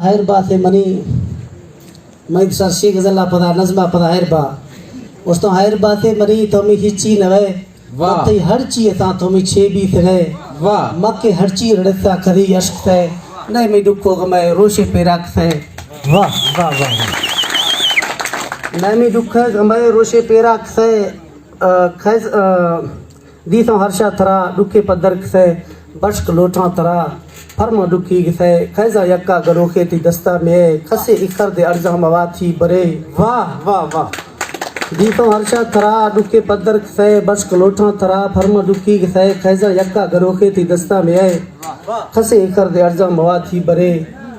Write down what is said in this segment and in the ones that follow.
higher با سے منی میں سر شیخ زلہ پدا نظمہ پدا ہائر با اس تو ہائر با سے منی تو میں ہچی نوے مکہ ہر چی اتاں تو میں چھے بھی تھے مکہ ہر چی رڑتا کری عشق تھے نہیں میں دکھو غمائے روشے پیراک تھے واہ واہ واہ نہیں میں دکھو غمائے روشے پیراک تھے خیز دیتوں ہرشا ترا دکھے پدر کھتے بشک لوٹاں ترا فرما دکھی گھتے خیزہ یکا گروخے تی دستا میں کھسے اکھر دے ارزہ مواتھی برے واہ واہ واہ دیتوں ہرشا ترا دکھے پدر کھتے بشک لوٹاں ترا فرما دکھی گھتے خیزہ یکا گروخے تی دستا میں کھسے اکھر دے ارزہ مواتھی برے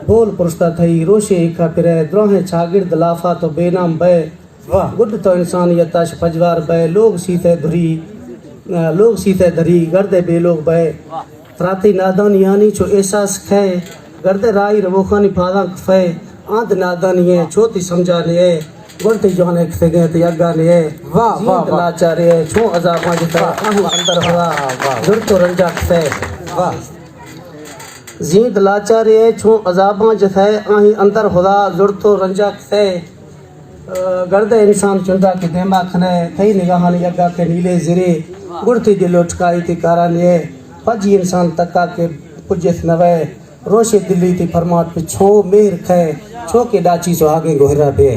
بول پرستا تھئی روشے اکھا پرے دروہیں چھاگرد لافا تو بے نام بے گڈ تو انسانیتاش پجوار بے لوگ سیتے دھری گردے بے لوگ بے تراتی نادانی آنی چو احساس کھے گردے رائی روخانی پھاداں کفے آندھ نادانی ہے چھوتی سمجھانے ہے گلتی جوانے کھتے گئے تی اگانے ہے زیند لاچارے ہے چھو عذاباں جتا آہوں اندر ہوا زرط و رنجا کھتے زیند لاچارے ہے چھو عذاباں جتا آہی اندر ہوا زرط و رنجا کھتے گردے انسان چندہ کے دیما کھنے تھئی نگاہانی اگا کے نیلے زرے گڑتی دل اٹھکائی تی کارانے پجی انسان تکا کے پجت نوے روشے دلی تی فرمات پہ چھو میر کھے چھو کے ڈاچی سو آگے گوہرہ پہ